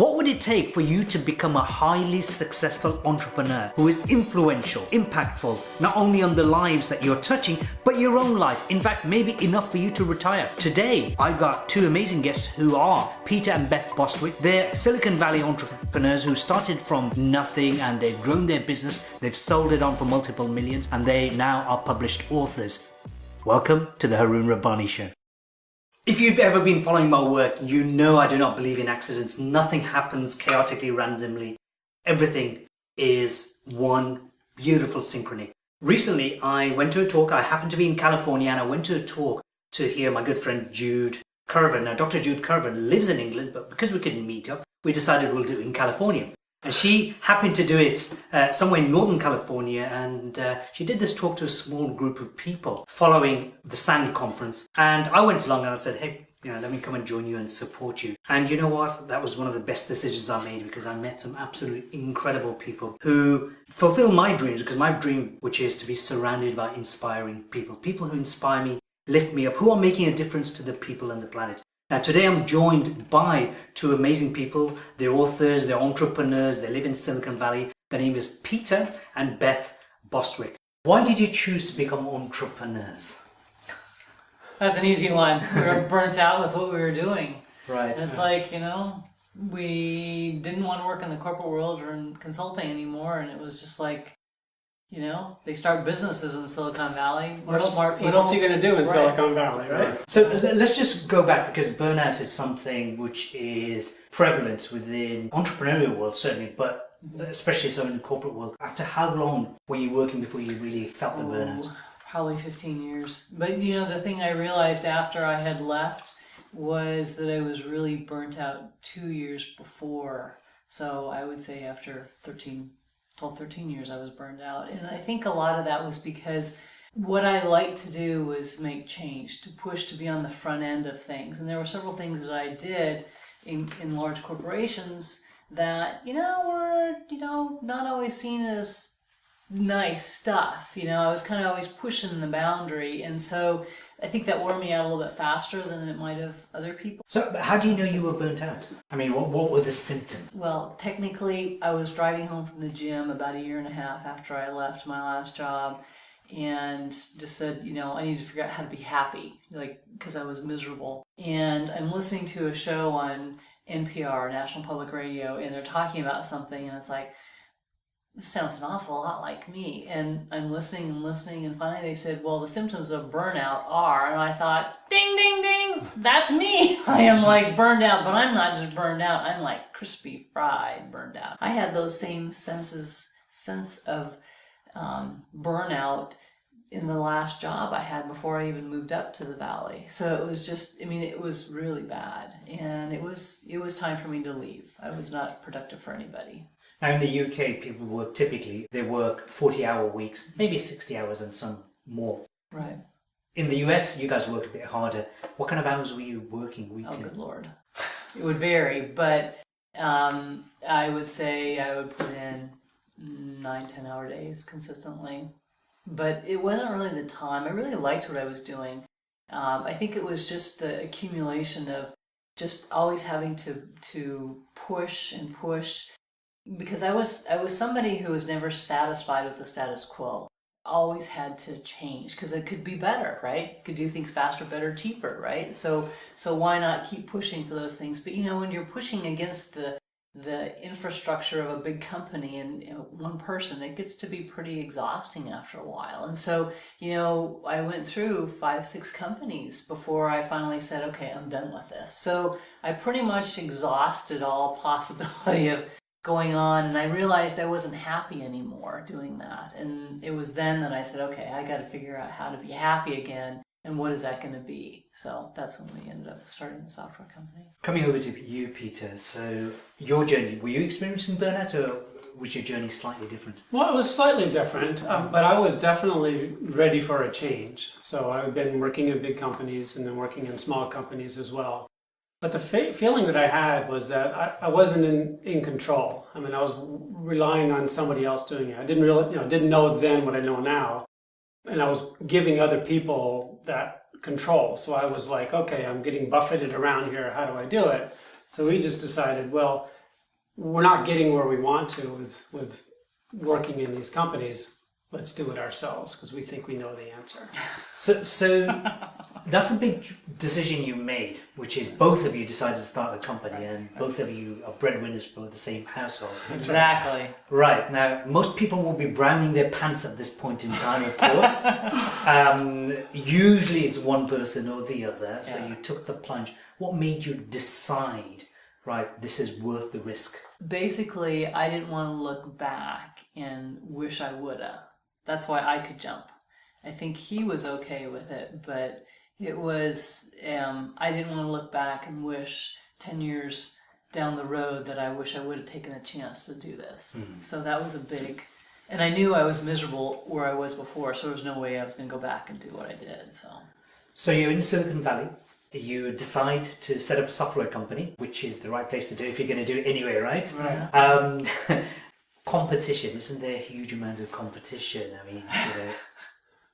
What would it take for you to become a highly successful entrepreneur who is influential, impactful, not only on the lives that you're touching, but your own life? In fact, maybe enough for you to retire. Today, I've got two amazing guests who are Peter and Beth Bostwick. They're Silicon Valley entrepreneurs who started from nothing and they've grown their business. They've sold it on for multiple millions and they now are published authors. Welcome to the Harun Rabbani Show. If you've ever been following my work, you know I do not believe in accidents. Nothing happens chaotically, randomly. Everything is one beautiful synchrony. Recently, I went to a talk. I happened to be in California and I went to a talk to hear my good friend Jude Curran. Now, Dr. Jude Curran lives in England, but because we couldn't meet up, we decided we'll do it in California. And she happened to do it somewhere in Northern California, and she did this talk to a small group of people following the SAND conference. And I went along and I said, hey, let me come and join you and support you. And you know what? That was one of the best decisions I made because I met some absolutely incredible people who fulfill my dreams, because my dream, which is to be surrounded by inspiring people, people who inspire me, lift me up, who are making a difference to the people and the planet. Now today I'm joined by two amazing people. They're authors, they're entrepreneurs, they live in Silicon Valley. Their name is Peter and Beth Bostwick. Why did you choose to become entrepreneurs? That's an easy one. We were burnt out with what we were doing. Right. And it's like, we didn't want to work in the corporate world or in consulting anymore, and it was just like, they start businesses in Silicon Valley. Smart people. What else are you going to do in Silicon Valley, right? So let's just go back, because burnout is something which is prevalent within entrepreneurial world, certainly, but especially so in the corporate world. After how long were you working before you really felt the burnout? Probably 15 years. But the thing I realized after I had left was that I was really burnt out 2 years before. So I would say after 12, 13 years I was burned out. And I think a lot of that was because what I liked to do was make change, to push, to be on the front end of things. And there were several things that I did in large corporations that, were, not always seen as nice stuff. I was kind of always pushing the boundary. And so I think that wore me out a little bit faster than it might have other people. So how do you know you were burnt out? I mean, what were the symptoms? Well, technically, I was driving home from the gym about 1.5 years after I left my last job and just said, I need to figure out how to be happy, because I was miserable. And I'm listening to a show on NPR, National Public Radio, and they're talking about something, and it's like, this sounds an awful lot like me. And I'm listening, and finally they said, well, the symptoms of burnout are, and I thought, ding, ding, ding, that's me. I am burned out, but I'm not just burned out, I'm crispy fried burned out. I had those same sense of burnout in the last job I had before I even moved up to the Valley. So it was just, it was really bad. And it was time for me to leave. I was not productive for anybody. Now in the UK, people work 40-hour weeks, maybe 60 hours and some more. Right. In the US, you guys work a bit harder. What kind of hours were you working weekly? Oh, good Lord. It would vary, but I would say I would put in 9-10-hour days consistently. But it wasn't really the time. I really liked what I was doing. I think it was just the accumulation of just always having to push and push. Because I was somebody who was never satisfied with the status quo. Always had to change because it could be better, right? Could do things faster, better, cheaper, right? So why not keep pushing for those things? But when you're pushing against the infrastructure of a big company and one person, it gets to be pretty exhausting after a while. And so I went through 5-6 companies before I finally said, okay, I'm done with this. So I pretty much exhausted all possibility of going on, and I realized I wasn't happy anymore doing that. And it was then that I said, okay, I got to figure out how to be happy again, and what is that going to be? So that's when we ended up starting the software company. Coming over to you, Peter, so your journey, were you experiencing burnout, or was your journey slightly different? Well, it was slightly different, but I was definitely ready for a change. So I've been working in big companies and then working in small companies as well. But the feeling that I had was that I wasn't in control. I was relying on somebody else doing it. I didn't really, didn't know then what I know now, and I was giving other people that control. So I was like, okay, I'm getting buffeted around here. How do I do it? So we just decided, well, we're not getting where we want to with working in these companies. Let's do it ourselves because we think we know the answer. So that's a big decision you made, which is both of you decided to start a company, and both of you are breadwinners for the same household. Exactly. Right. Now, most people will be browning their pants at this point in time, of course. Usually it's one person or the other, so you took the plunge. What made you decide, right, this is worth the risk? Basically, I didn't want to look back and wish I woulda. That's why I could jump. I think he was okay with it, but it was, I didn't want to look back and wish 10 years down the road that I wish I would have taken a chance to do this. So that was a big, and I knew I was miserable where I was before, so there was no way I was going to go back and do what I did. So you're in Silicon Valley. You decide to set up a software company, which is the right place to do it if you're going to do it anyway, right? Right. Competition, isn't there a huge amount of competition? I mean,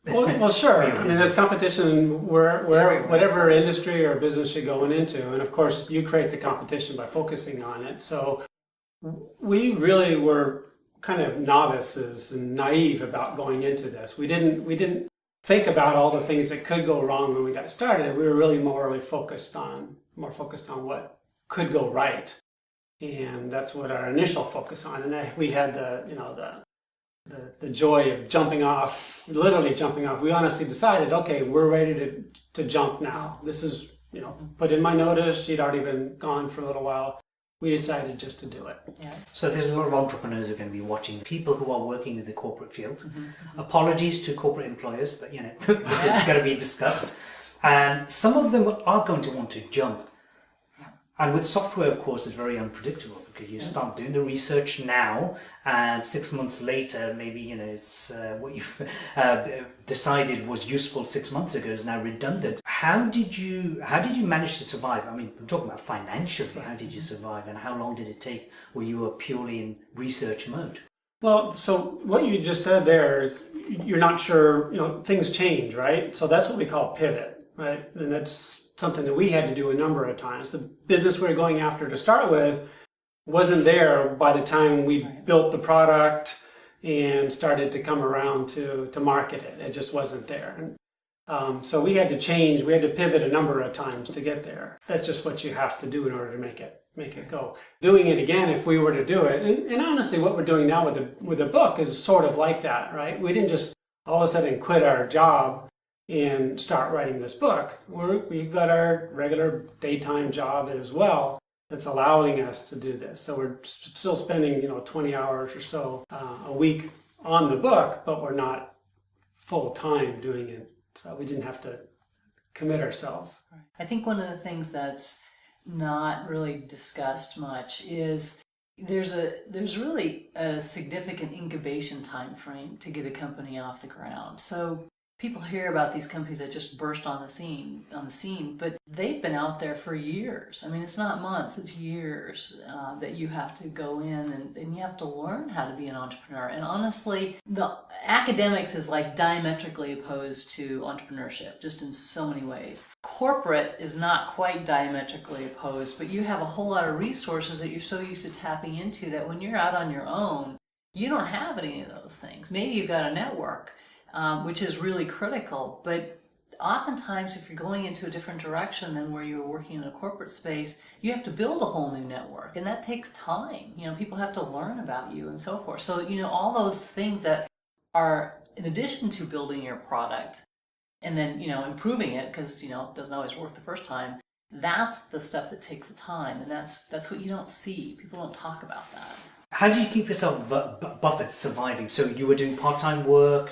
Well, sure. I mean, there's competition where whatever industry or business you're going into, and of course, you create the competition by focusing on it. So we really were kind of novices and naive about going into this. We didn't think about all the things that could go wrong when we got started. We were really more focused on what could go right, and that's what our initial focus on. And we had the joy of literally jumping off. We honestly decided, okay, we're ready to jump now. This is, put in my notice. She'd already been gone for a little while. We decided just to do it. Yeah. So there's a lot of entrepreneurs who are going to be watching, people who are working in the corporate field. Apologies to corporate employers, but this is going to be discussed. And some of them are going to want to jump. And with software, of course, it's very unpredictable because you start doing the research now, and 6 months later, maybe it's what you've decided was useful 6 months ago is now redundant. How did you manage to survive? I mean, I'm talking about financially. How did you survive, and how long did it take where you were purely in research mode? Well, so what you just said there is you're not sure. Things change, right? So that's what we call pivot, right? And that's something that we had to do a number of times. The business we were going after to start with wasn't there by the time we built the product and started to come around to market it. It just wasn't there. And, so we had to change. We had to pivot a number of times to get there. That's just what you have to do in order to make it go. Doing it again, if we were to do it, and honestly, what we're doing now with the book is sort of like that, right? We didn't just all of a sudden quit our job and start writing this book. We've got our regular daytime job as well that's allowing us to do this. So we're still spending 20 hours or so a week on the book, but we're not full time doing it. So we didn't have to commit ourselves. I think one of the things that's not really discussed much is there's really a significant incubation time frame to get a company off the ground. So people hear about these companies that just burst on the scene, but they've been out there for years. I mean, it's not months, it's years that you have to go in and you have to learn how to be an entrepreneur. And honestly, the academics is like diametrically opposed to entrepreneurship, just in so many ways. Corporate is not quite diametrically opposed, but you have a whole lot of resources that you're so used to tapping into that when you're out on your own, you don't have any of those things. Maybe you've got a network, which is really critical, but oftentimes if you're going into a different direction than where you were working in a corporate space, you have to build a whole new network, and that takes time. People have to learn about you and so forth. So, all those things that are in addition to building your product and then, improving it, because, it doesn't always work the first time, that's the stuff that takes the time, and that's what you don't see. People don't talk about that. How did you keep yourself buffered surviving? So you were doing part-time work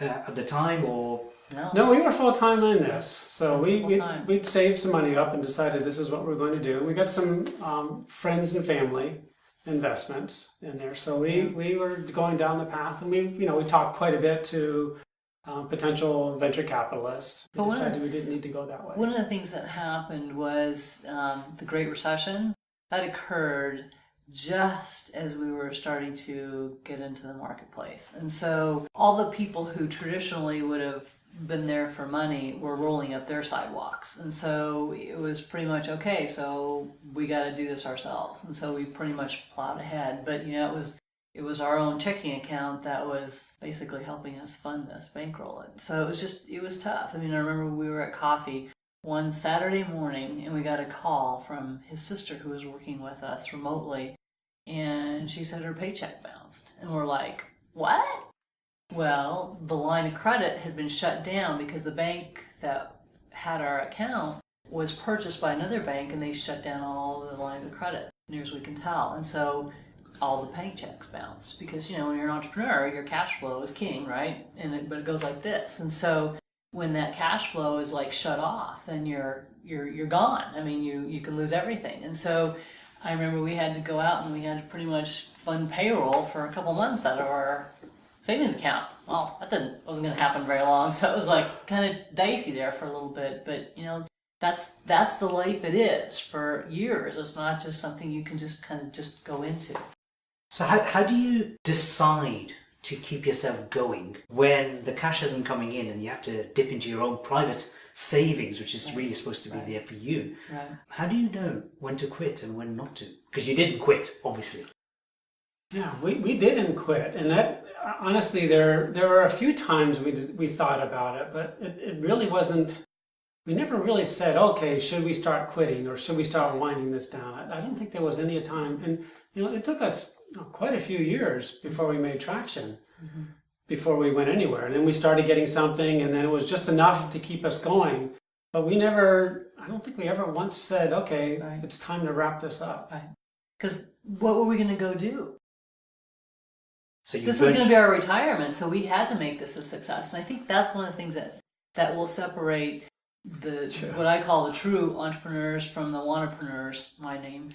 at the time, or? No, we were full-time in this. So we'd saved some money up and decided this is what we're going to do. We got some friends and family investments in there. So we were going down the path, and we talked quite a bit to potential venture capitalists. We decided we didn't need to go that way. One of the things that happened was the Great Recession. That occurred just as we were starting to get into the marketplace. And so all the people who traditionally would have been there for money were rolling up their sidewalks. And so it was pretty much, okay, so we got to do this ourselves. And so we pretty much plowed ahead. But, it was our own checking account that was basically helping us fund this, bankroll it. So it was tough. I remember we were at coffee one Saturday morning and we got a call from his sister who was working with us remotely. And she said her paycheck bounced. And we're like, what? Well, the line of credit had been shut down because the bank that had our account was purchased by another bank, and they shut down all the lines of credit, near as we can tell. And so all the paychecks bounced because, when you're an entrepreneur, your cash flow is king, right? But it goes like this. And so when that cash flow is like shut off, then you're gone. You can lose everything. And so I remember we had to go out and we had to pretty much fund payroll for a couple months out of our savings account. Well, that wasn't going to happen very long, so it was like kind of dicey there for a little bit. But that's the life it is for years. It's not just something you can just kind of just go into. So how do you decide to keep yourself going when the cash isn't coming in and you have to dip into your own private savings, which is really supposed to be there for you? Right. How do you know when to quit and when not to? Because you didn't quit, obviously. Yeah, we didn't quit, and that honestly, there were a few times we thought about it, but it really wasn't. We never really said, okay, should we start quitting or should we start winding this down? I don't think there was any time, and it took us quite a few years before we made traction, before we went anywhere, and then we started getting something, and then it was just enough to keep us going. But I don't think we ever once said, okay, It's time to wrap this up. Right. Because what were we going to go do? So this was going to be our retirement, so we had to make this a success. And I think that's one of the things that will separate what I call the true entrepreneurs from the wantrepreneurs, my name,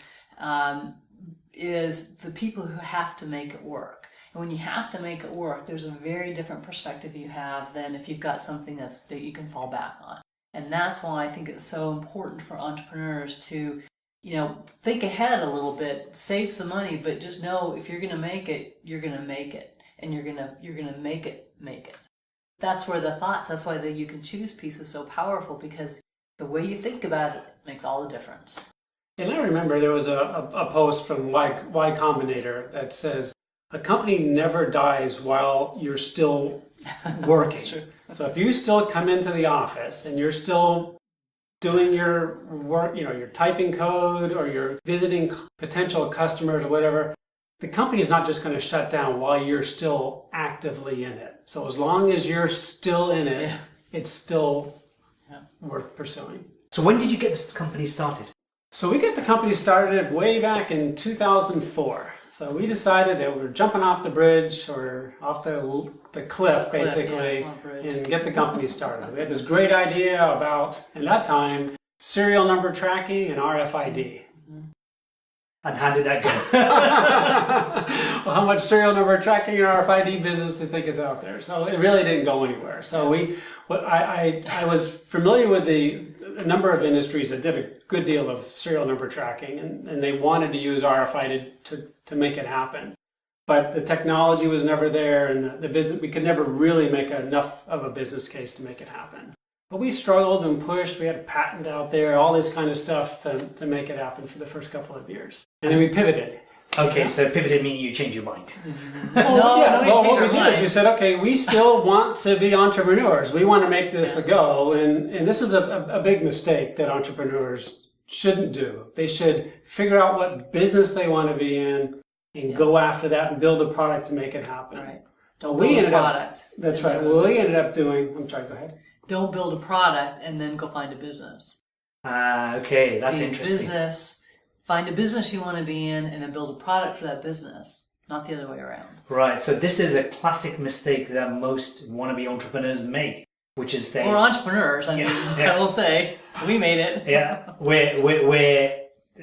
is the people who have to make it work. And when you have to make it work, there's a very different perspective you have than if you've got something that you can fall back on. And that's why I think it's so important for entrepreneurs to think ahead a little bit, save some money, but just know if you're going to make it, you're going to make it, and you're going to make it. That's where that's why you can choose peace is so powerful, because the way you think about it makes all the difference. And I remember there was a post from Y Combinator that says, a company never dies while you're still working. Sure. So if you still come into the office and you're still doing your work, you're typing code or you're visiting potential customers or whatever, the company is not just going to shut down while you're still actively in it. So as long as you're still in it, it's still worth pursuing. So when did you get this company started? So we got the company started way back in 2004. So we decided that we were jumping off the bridge or off the cliff, basically, and get the company started. We had this great idea about, at that time, serial number tracking and RFID. And how did that go? Well, how much serial number tracking and RFID business do you think is out there? So it really didn't go anywhere. So I was familiar with a number of industries that did a good deal of serial number tracking, and they wanted to use RFID to make it happen. But the technology was never there, and the business, we could never really make enough of a business case to make it happen. But we struggled and pushed. We had a patent out there, all this kind of stuff to make it happen for the first couple of years. And then we pivoted. Okay, so pivoted meaning you changed your mind. What we did is we said, okay, we still want to be entrepreneurs. We want to make this a go. And this is a big mistake that entrepreneurs shouldn't do. They should figure out what business they want to be in and go after that and build a product to make it happen. Right. Don't build a product. That's right. Well, we ended up doing, I'm sorry, go ahead. Don't build a product and then go find a business. Okay, that's interesting. Find a business you want to be in and then build a product for that business, not the other way around. Right, so this is a classic mistake that most wannabe entrepreneurs make, which is or entrepreneurs, I will say. We made it. Yeah, we're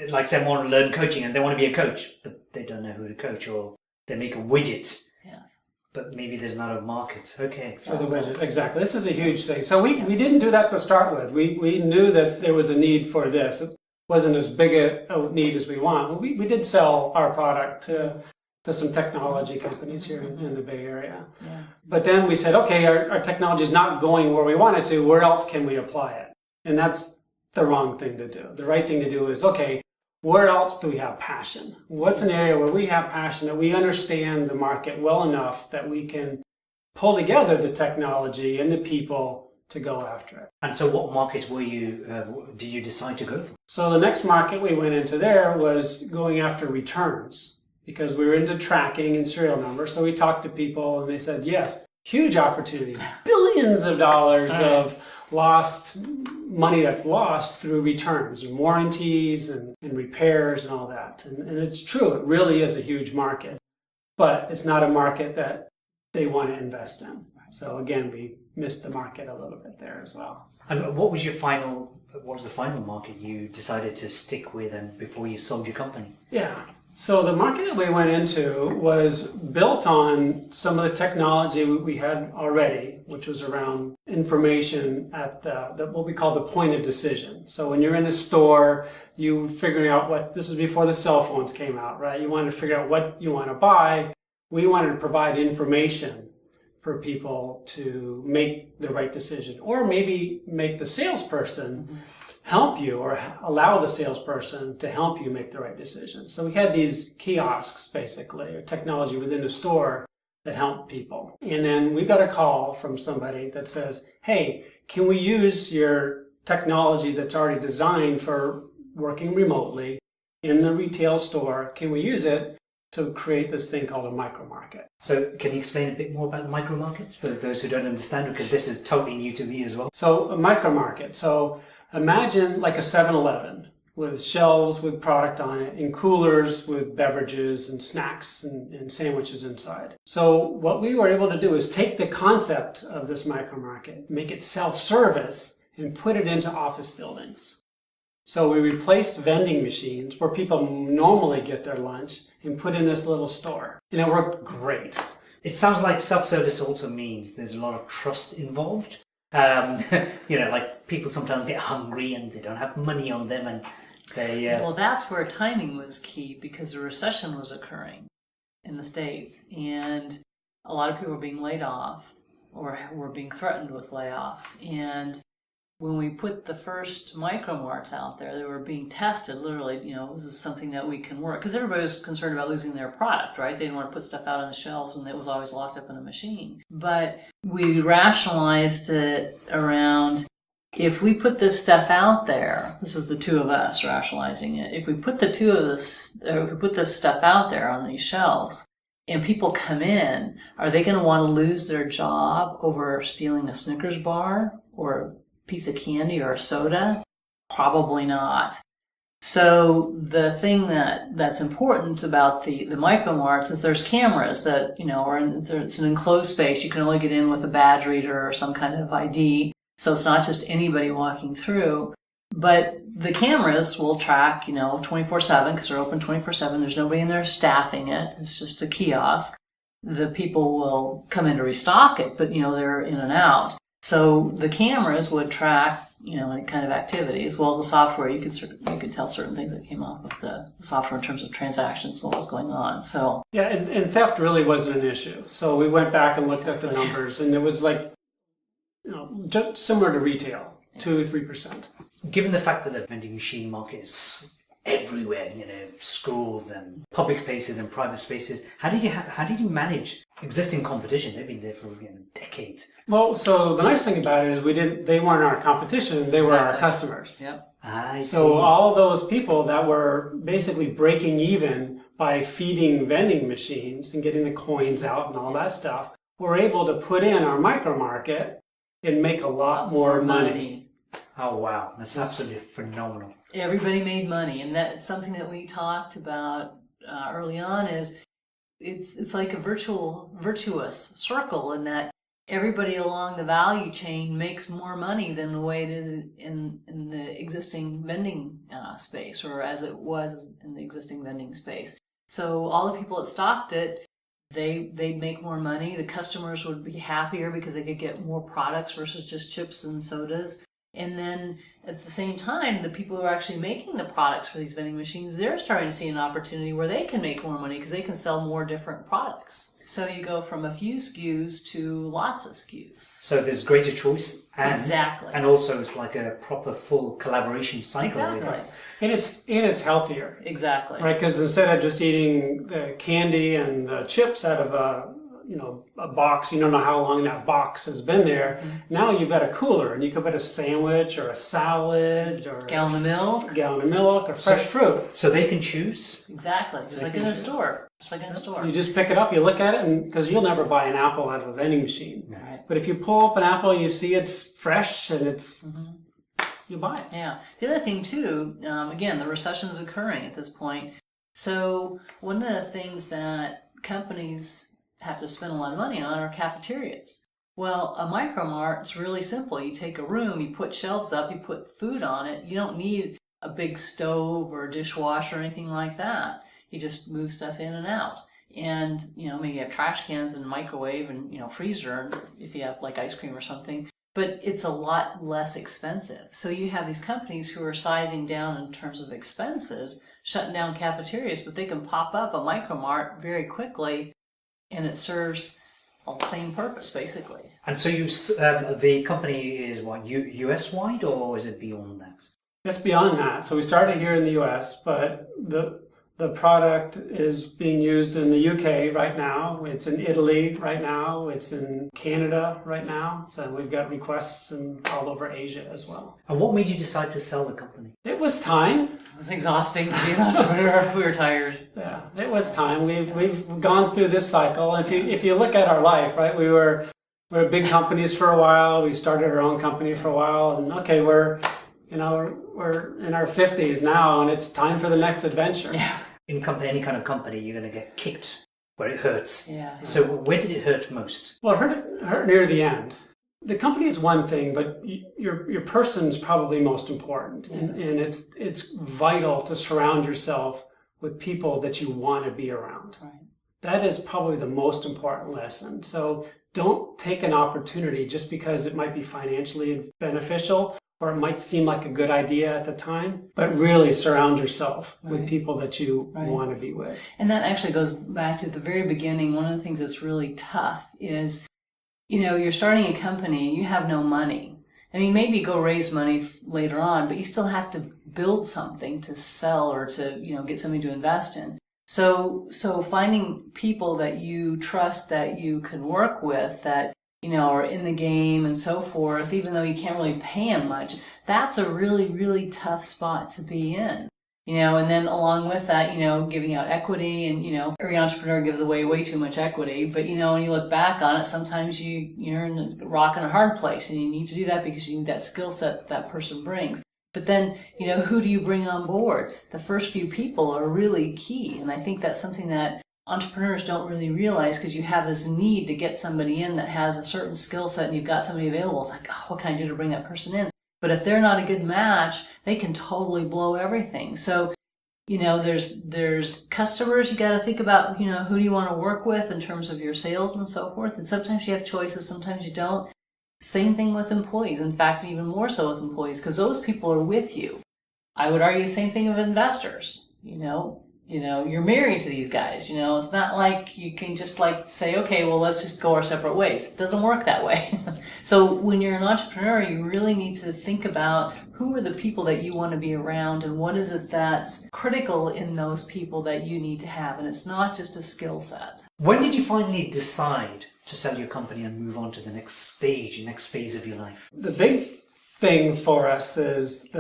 like someone want to learn coaching and they want to be a coach, but they don't know who to coach, or they make a widget. Yes. But maybe there's not a market. Okay. For the widget, exactly. This is a huge thing. So we didn't do that to start with. We knew that there was a need for this. It wasn't as big a need as we want. But we did sell our product to to some technology companies here in the Bay Area. Yeah. But then we said, okay, our technology is not going where we want it to. Where else can we apply it? And that's the wrong thing to do. The right thing to do is, okay, where else do we have passion? What's an area where we have passion, that we understand the market well enough that we can pull together the technology and the people to go after it. And so what market did you decide to go for? So the next market we went into there was going after returns, because we were into tracking and serial numbers. So we talked to people and they said, yes, huge opportunity, billions of dollars of lost money that's lost through returns and warranties and repairs and all that. And it's true, it really is a huge market, but it's not a market that they want to invest in. So again, we missed the market a little bit there as well. And what was the final market you decided to stick with and before you sold your company? Yeah. So the market that we went into was built on some of the technology we had already, which was around information at what we call the point of decision. So when you're in a store, you figuring out this is before the cell phones came out, right? You wanted to figure out what you want to buy. We wanted to provide information for people to make the right decision, or maybe make the salesperson help you, or allow the salesperson to help you make the right decision. So we had these kiosks, basically, or technology within the store that helped people. And then we got a call from somebody that says, hey, can we use your technology that's already designed for working remotely in the retail store? Can we use it to create this thing called a micro market? So can you explain a bit more about the micro markets for those who don't understand, because this is totally new to me as well? So a micro market. So imagine like a 7-Eleven with shelves with product on it and coolers with beverages and snacks and sandwiches inside. So what we were able to do is take the concept of this micro market, make it self-service, and put it into office buildings. So we replaced vending machines where people normally get their lunch and put in this little store. And it worked great. It sounds like self-service also means there's a lot of trust involved. Like people sometimes get hungry and they don't have money on them, and they... Well, that's where timing was key, because a recession was occurring in the States, and a lot of people were being laid off or were being threatened with layoffs. And when we put the first micro marts out there, they were being tested literally, this is something that we can work. Because everybody was concerned about losing their product, right? They didn't want to put stuff out on the shelves and it was always locked up in a machine. But we rationalized it around, if we put this stuff out there, this is the two of us rationalizing it, if we put this stuff out there on these shelves and people come in, are they going to want to lose their job over stealing a Snickers bar or piece of candy or a soda? Probably not. So the thing that's important about the micro marts is there's cameras that, it's an enclosed space. You can only get in with a badge reader or some kind of ID. So it's not just anybody walking through. But the cameras will track, 24/7, because they're open 24/7. There's nobody in there staffing it. It's just a kiosk. The people will come in to restock it, but, they're in and out. So the cameras would track, any kind of activity, as well as the software. You could tell certain things that came off of the software in terms of transactions, what was going on. So yeah, and theft really wasn't an issue. So we went back and looked at the numbers, and it was like, just similar to retail, 2-3%. Given the fact that the vending machine market is everywhere, schools and public places and private spaces, how did you manage existing competition? They've been there for decades. Well, so the nice thing about it is they weren't our competition, they were our customers. Yep. I see. So all those people that were basically breaking even by feeding vending machines and getting the coins out and all that stuff were able to put in our micro market and make a lot more money. Oh wow, that's absolutely phenomenal. Everybody made money, and that's something that we talked about early on. Is it's like a virtuous circle, in that everybody along the value chain makes more money than the way it is in the existing vending space, or as it was in the existing vending space. So all the people that stocked it, they'd make more money. The customers would be happier because they could get more products versus just chips and sodas. And then at the same time, the people who are actually making the products for these vending machines, they're starting to see an opportunity where they can make more money because they can sell more different products. So you go from a few SKUs to lots of SKUs. So there's greater choice, and Exactly. and also it's like a proper full collaboration cycle. Exactly. And it's healthier, Exactly. right? Because instead of just eating the candy and the chips out of a box, you don't know how long that box has been there. Mm-hmm. Now you've got a cooler, and you can put a sandwich or a salad or Gallon of milk. or fresh fruit. So they can choose. Exactly. Just like in a store. You just pick it up, you look at it, and because you'll never buy an apple out of a vending machine. Right. But if you pull up an apple, you see it's fresh and it's you buy it. Yeah. The other thing too, again, the recession is occurring at this point. So one of the things that companies have to spend a lot of money on are cafeterias. Well, a micro mart is really simple. You take a room, you put shelves up, you put food on it. You don't need a big stove or a dishwasher or anything like that. You just move stuff in and out. And, maybe you have trash cans and microwave and, freezer if you have like ice cream or something. But it's a lot less expensive. So you have these companies who are sizing down in terms of expenses, shutting down cafeterias, but they can pop up a micro mart very quickly, and it serves the same purpose, basically. And so the company is what, US wide, or is it beyond that? It's beyond that. So we started here in the US, but the product is being used in the UK right now. It's in Italy right now. It's in Canada right now. So we've got requests all over Asia as well. And what made you decide to sell the company? It was time. It was exhausting to be an entrepreneur. We were tired. Yeah, it was time. We've gone through this cycle. If you look at our life, right, we were big companies for a while. We started our own company for a while, and okay, we're in our 50s now, and it's time for the next adventure. Yeah. In any kind of company, you're going to get kicked where it hurts. Yeah. So where did it hurt most? Well, it hurt near the end. The company is one thing, but your person's probably most important, and it's vital to surround yourself with people that you want to be around. Right. That is probably the most important lesson. So don't take an opportunity just because it might be financially beneficial or it might seem like a good idea at the time, but really surround yourself with people that you want to be with. And that actually goes back to the very beginning. One of the things that's really tough is, you're starting a company, you have no money. I mean, maybe go raise money later on, but you still have to build something to sell or to, get something to invest in. So finding people that you trust, that you can work with, that are in the game and so forth, even though you can't really pay them much, that's a really, really tough spot to be in. And then along with that, giving out equity, and, every entrepreneur gives away way too much equity, but, when you look back on it, sometimes you're in a rock and a hard place, and you need to do that because you need that skill set that person brings. But then, who do you bring on board? The first few people are really key, and I think that's something that entrepreneurs don't really realize, because you have this need to get somebody in that has a certain skill set and you've got somebody available. It's like, what can I do to bring that person in? But if they're not a good match, they can totally blow everything. So, there's customers you got to think about, who do you want to work with in terms of your sales and so forth. And sometimes you have choices, sometimes you don't. Same thing with employees. In fact, even more so with employees, because those people are with you. I would argue the same thing of investors. You're married to these guys. It's not like you can just say, okay, well, let's just go our separate ways. It doesn't work that way. So when you're an entrepreneur, you really need to think about who are the people that you want to be around and what is it that's critical in those people that you need to have. And it's not just a skill set. When did you finally decide to sell your company and move on to the next stage, next phase of your life? The big thing for us is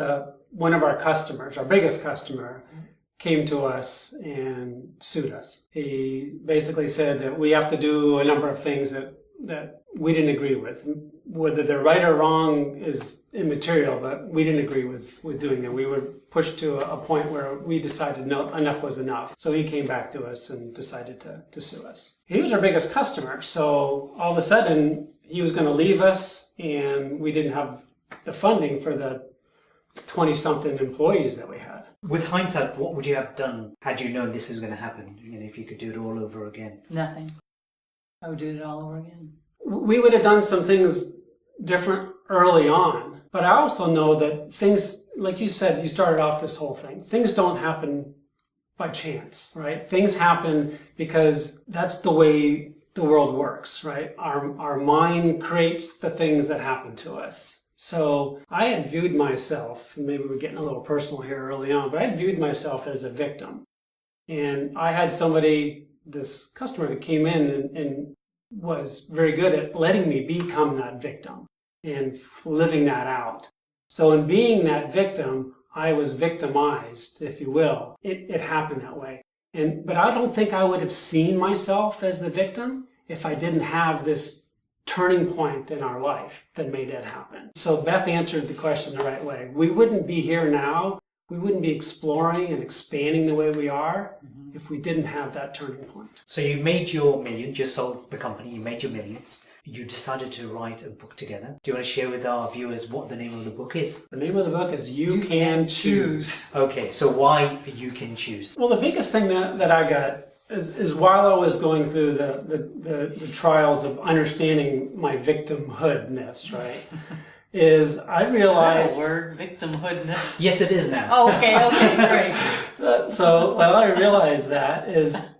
one of our customers, our biggest customer, came to us and sued us. He basically said that we have to do a number of things that we didn't agree with. Whether they're right or wrong is immaterial, but we didn't agree with doing them. We were pushed to a point where we decided no, enough was enough. So he came back to us and decided to sue us. He was our biggest customer, so all of a sudden he was going to leave us, and we didn't have the funding for the 20-something employees that we had. With hindsight, what would you have done had you known this was going to happen? If you could do it all over again? Nothing. I would do it all over again. We would have done some things different early on. But I also know that things, like you said, you started off this whole thing. Things don't happen by chance, right? Things happen because that's the way the world works, right? Our mind creates the things that happen to us. So I had viewed myself, maybe we're getting a little personal here early on, but I had viewed myself as a victim. And I had somebody, this customer that came in and was very good at letting me become that victim and living that out. So in being that victim, I was victimized, if you will. It happened that way. But I don't think I would have seen myself as the victim if I didn't have this turning point in our life that made it happen. So Beth answered the question the right way. We wouldn't be here now. We wouldn't be exploring and expanding the way we are if we didn't have that turning point. So you made your millions, you sold the company, you made your millions. You decided to write a book together. Do you want to share with our viewers what the name of the book is? The name of the book is You Can Choose. Okay, so why You Can Choose? Well, the biggest thing that I got is while I was going through the trials of understanding my victimhoodness, right? is I realized... Is that a word? Victimhoodness? Yes, it is now. Oh, okay, great. So what I realized that is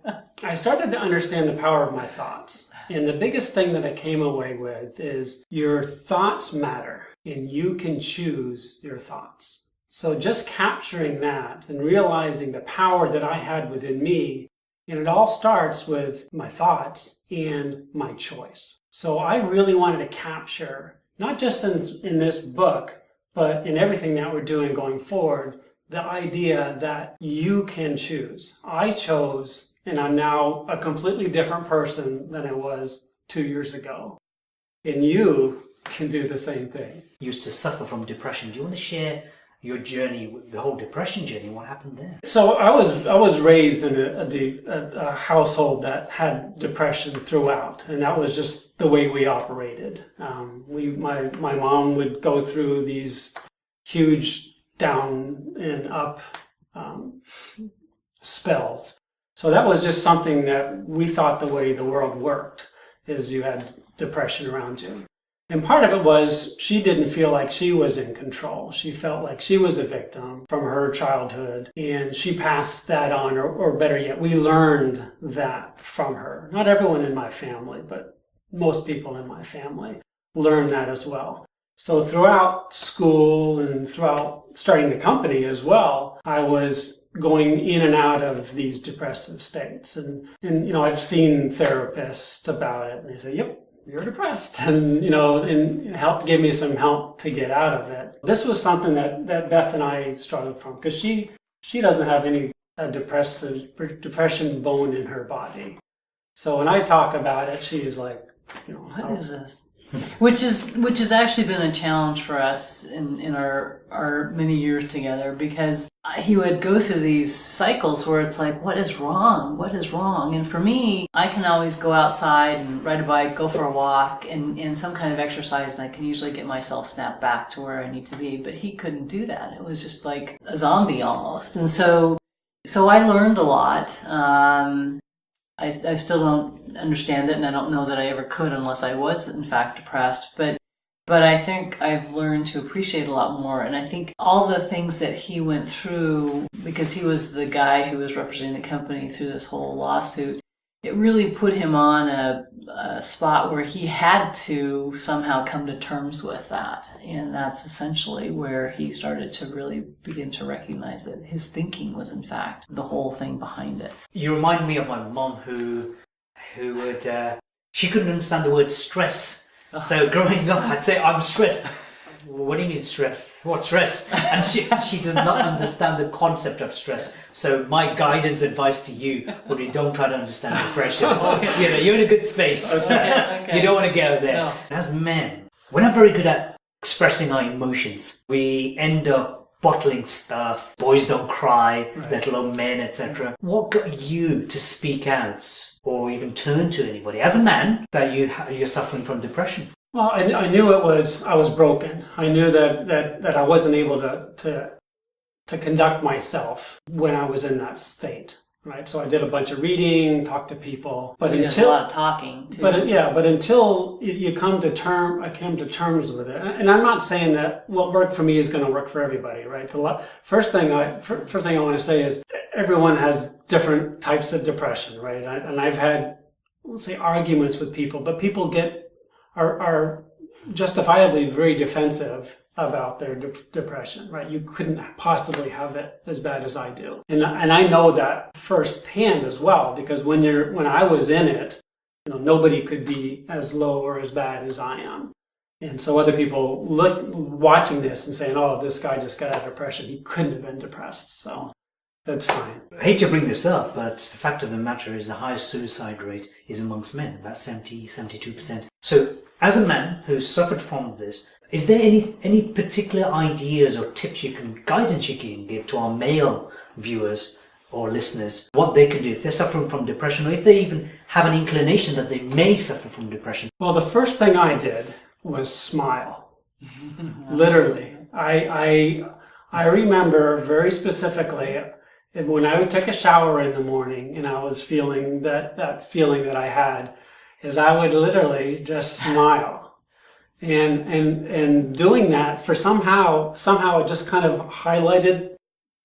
I started to understand the power of my thoughts. And the biggest thing that I came away with is your thoughts matter and you can choose your thoughts. So just capturing that and realizing the power that I had within me, and it all starts with my thoughts and my choice. So I really wanted to capture, not just in this book, but in everything that we're doing going forward, the idea that you can choose. I chose, and I'm now a completely different person than I was 2 years ago. And you can do the same thing. You used to suffer from depression. Do you want to share your journey, the whole depression journey? What happened there? So I was raised in a household that had depression throughout, and that was just the way we operated. My mom would go through these huge down and up spells. So that was just something that we thought the way the world worked, is you had depression around you. And part of it was she didn't feel like she was in control. She felt like she was a victim from her childhood, and she passed that on, or better yet, we learned that from her. Not everyone in my family, but most people in my family learned that as well. So throughout school and throughout starting the company as well, I was going in and out of these depressive states. And I've seen therapists about it, and they say, yep, you're depressed, and gave me some help to get out of it. This was something that Beth and I struggled from, because she doesn't have any depression bone in her body. So when I talk about it, she's like, what is this? Which has actually been a challenge for us in our many years together, because he would go through these cycles where it's like, what is wrong? What is wrong? And for me, I can always go outside and ride a bike, go for a walk, and some kind of exercise, and I can usually get myself snapped back to where I need to be. But he couldn't do that. It was just like a zombie almost. And so I learned a lot. I still don't understand it, and I don't know that I ever could unless I was, in fact, depressed. But I think I've learned to appreciate a lot more. And I think all the things that he went through, because he was the guy who was representing the company through this whole lawsuit, it really put him on a spot where he had to somehow come to terms with that. And that's essentially where he started to really begin to recognize that his thinking was, in fact, the whole thing behind it. You remind me of my mom who would, she couldn't understand the word stress. So growing up, I'd say, I'm stressed. What do you mean stress? What stress? And she does not understand the concept of stress. So my guidance advice to you would be, don't try to understand depression. Okay. You're in a good space. Okay. You don't want to go there. No. As men, we're not very good at expressing our emotions. We end up bottling stuff. Boys don't cry, Right. let alone men, etc. What got you to speak out or even turn to anybody as a man that you're suffering from depression? Well, I knew I was broken. I knew that I wasn't able to conduct myself when I was in that state. right? So I did a bunch of reading, talked to people, but There's a lot of talking too. but until you come to I came to terms with it, and I'm not saying that what worked for me is going to work for everybody, right? First thing I want to say is everyone has different types of depression, right? And I've had, let's say, arguments with people, but people are justifiably very defensive about their depression, right? You couldn't possibly have it as bad as I do. And I know that firsthand as well, because when I was in it, nobody could be as low or as bad as I am. And so other people watching this and saying, oh, this guy just got out of depression. He couldn't have been depressed. So that's fine. I hate to bring this up, but the fact of the matter is the highest suicide rate is amongst men, about 72%. So as a man who's suffered from this, is there any particular ideas or tips guidance you can give to our male viewers or listeners, what they can do if they're suffering from depression, or if they even have an inclination that they may suffer from depression? Well, the first thing I did was smile. Literally. I remember very specifically when I would take a shower in the morning and I was feeling that feeling that I had, is I would literally just smile. And doing that for somehow it just kind of highlighted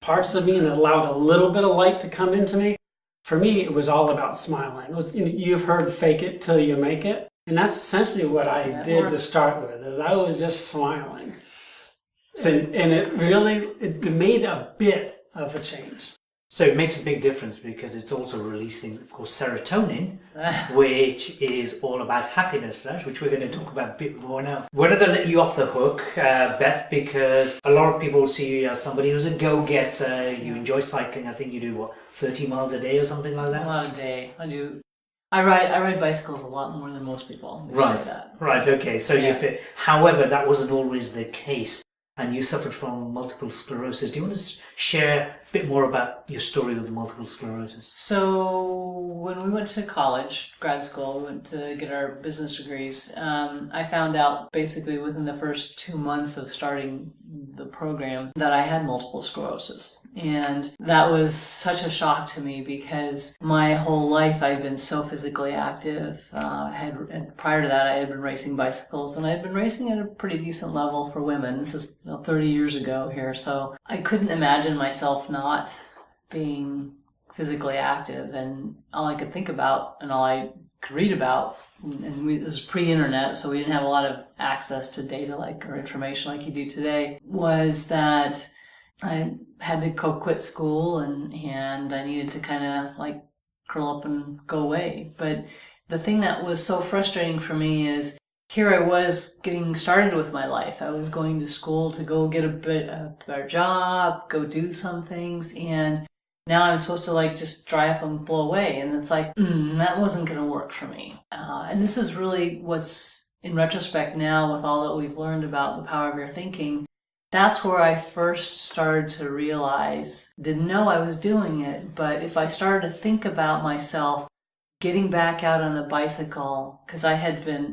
parts of me and it allowed a little bit of light to come into me. For me, it was all about smiling. You've heard fake it till you make it. And that's essentially what I did to start with, is I was just smiling. So, and it made a bit of a change. So it makes a big difference because it's also releasing, of course, serotonin, which is all about happiness, right? Which we're going to talk about a bit more now. We're not going to let you off the hook, Beth, because a lot of people see you as somebody who's a go-getter. You enjoy cycling. I think you do, 30 miles a day or something like that? A lot a day. I ride bicycles a lot more than most people. Right, okay. So you fit. However, that wasn't always the case. And you suffered from multiple sclerosis. Do you want to share a bit more about your story with multiple sclerosis? So when we went to college, grad school, we went to get our business degrees. I found out basically within the first 2 months of starting the program that I had multiple sclerosis. And that was such a shock to me because my whole life I've been so physically active. And prior to that, I had been racing bicycles, and I had been racing at a pretty decent level for women. This is 30 years ago here, so I couldn't imagine myself not being physically active. And all I could think about and all I could read about, and this is pre-internet, so we didn't have a lot of access to data or information like you do today, was that I had to quit school and I needed to kind of curl up and go away. But the thing that was so frustrating for me is here I was getting started with my life. I was going to school to go get a better job, go do some things, and now I'm supposed to just dry up and blow away. And it's that wasn't going to work for me. And this is really what's, in retrospect now, with all that we've learned about the power of your thinking, that's where I first started to realize, didn't know I was doing it, but if I started to think about myself getting back out on the bicycle, because I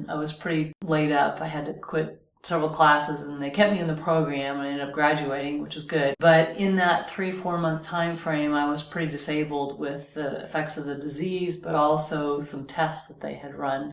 was pretty laid up. I had to quit several classes and they kept me in the program and I ended up graduating, which is good. But in that 3-4 month time frame, I was pretty disabled with the effects of the disease, but also some tests that they had run,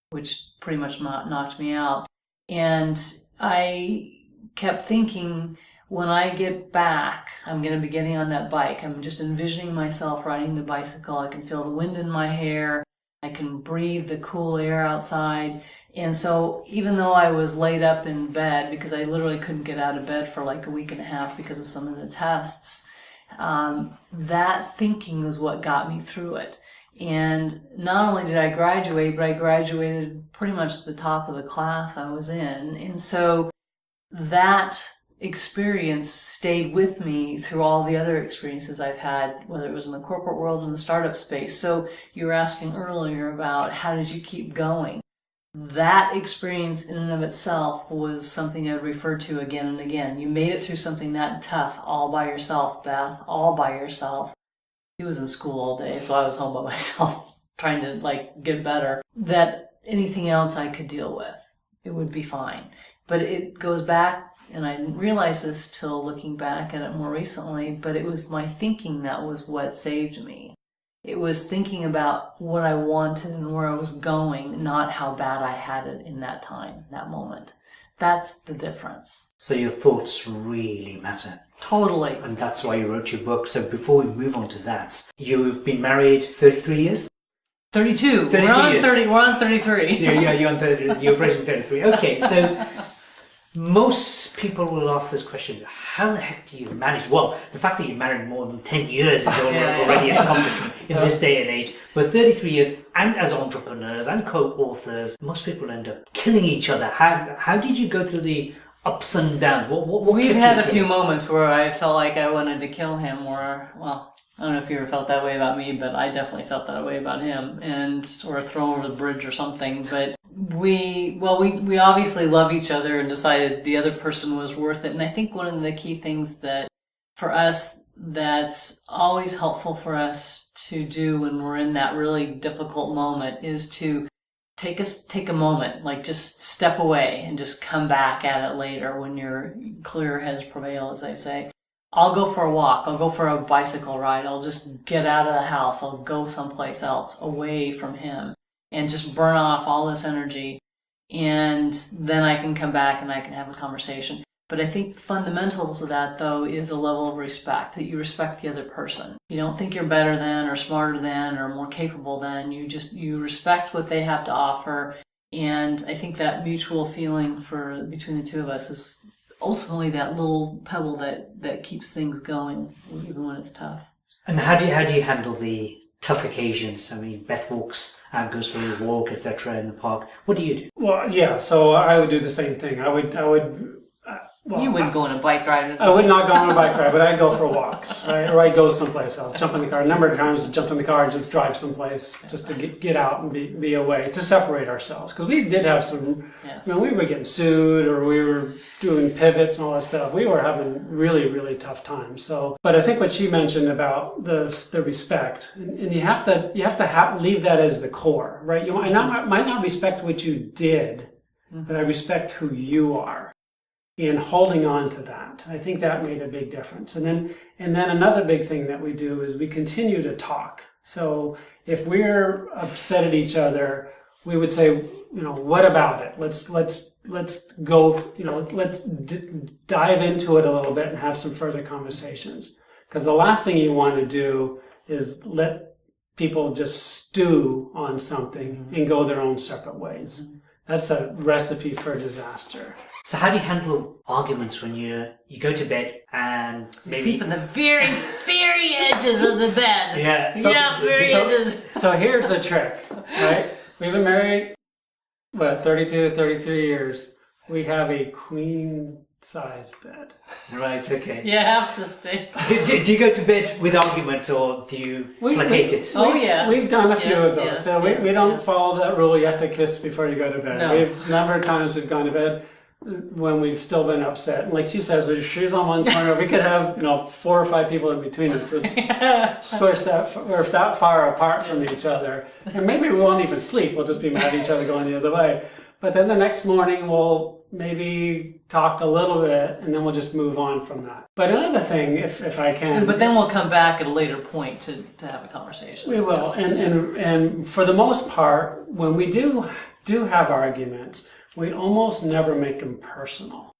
which pretty much knocked me out. And I kept thinking, when I get back, I'm going to be getting on that bike. I'm just envisioning myself riding the bicycle. I can feel the wind in my hair. I can breathe the cool air outside. And so even though I was laid up in bed, because I literally couldn't get out of bed for a week and a half because of some of the tests, that thinking was what got me through it. And not only did I graduate, but I graduated pretty much at the top of the class I was in. And so that experience stayed with me through all the other experiences I've had, whether it was in the corporate world and the startup space. So you were asking earlier about how did you keep going? That experience in and of itself was something I referred to again and again. You made it through something that tough all by yourself, Beth, all by yourself. He was in school all day, so I was home by myself trying to get better. That anything else I could deal with, it would be fine. But it goes back, and I didn't realize this till looking back at it more recently, but it was my thinking that was what saved me. It was thinking about what I wanted and where I was going, not how bad I had it in that time, that moment. That's the difference. So your thoughts really matter. Totally. And that's why you wrote your book. So before we move on to that, you've been married 33 years? 32. 32 we're on years. 30. We're on 33. Yeah, you're on 30. You're approaching 33. Okay, so most people will ask this question: how the heck do you manage? Well, the fact that you married more than 10 years is already an accomplishment in this day and age. But 33 years, and as entrepreneurs and co-authors, most people end up killing each other. How did you go through the ups and downs? What We've had a few moments where I felt like I wanted to kill him, or, well, I don't know if you ever felt that way about me, but I definitely felt that way about him, or thrown over the bridge or something. But we obviously love each other and decided the other person was worth it. And I think one of the key things that for us, that's always helpful for us to do when we're in that really difficult moment is to take a moment, like just step away and just come back at it later when your clear heads prevail, as I say. I'll go for a walk. I'll go for a bicycle ride. I'll just get out of the house. I'll go someplace else away from him and just burn off all this energy. And then I can come back and I can have a conversation. But I think fundamentals of that, though, is a level of respect, that you respect the other person. You don't think you're better than or smarter than or more capable than. You respect what they have to offer. And I think that mutual feeling between the two of us is ultimately that little pebble that keeps things going, even when it's tough. And how do you handle the tough occasions? I mean, Beth walks and goes for a walk, etc., in the park. What do you do? Well, yeah. So I would do the same thing. I would. Well, you wouldn't go on a bike ride with me. I would not go on a bike ride, but I'd go for walks, right? Or I'd go someplace else, jump in the car. A number of times I jumped in the car and just drive someplace just to get out and be away, to separate ourselves. Because we did have some, Yes. we were getting sued or we were doing pivots and all that stuff. We were having really, really tough times. So, but I think what she mentioned about the respect, and you have to leave that as the core, right? I might not respect what you did, but I respect who you are. And holding on to that, I think that made a big difference. And then another big thing that we do is we continue to talk. So if we're upset at each other, we would say, what about it? Let's go, let's dive into it a little bit and have some further conversations. Because the last thing you want to do is let people just stew on something and go their own separate ways. That's a recipe for disaster. So how do you handle arguments when you go to bed and maybe sleep in the very, very edges of the bed? Yeah. Edges. So here's the trick, right? We've been married, 32, 33 years. We have a queen-size bed. Right, okay. You have to stay. Do you go to bed with arguments or do you placate it? Oh, yeah. We've done a few of those. Yes, so we don't follow that rule, you have to kiss before you go to bed. No. A number of times we've gone to bed when we've still been upset. And like she says, with shoes on one corner, we could have 4 or 5 people in between us. It's squished we're that far apart from each other. And maybe we won't even sleep. We'll just be mad at each other going the other way. But then the next morning we'll maybe talk a little bit and then we'll just move on from that. But another thing, if I can. But then we'll come back at a later point to have a conversation. We will. Yes. And for the most part, when we do have arguments, we almost never make them personal.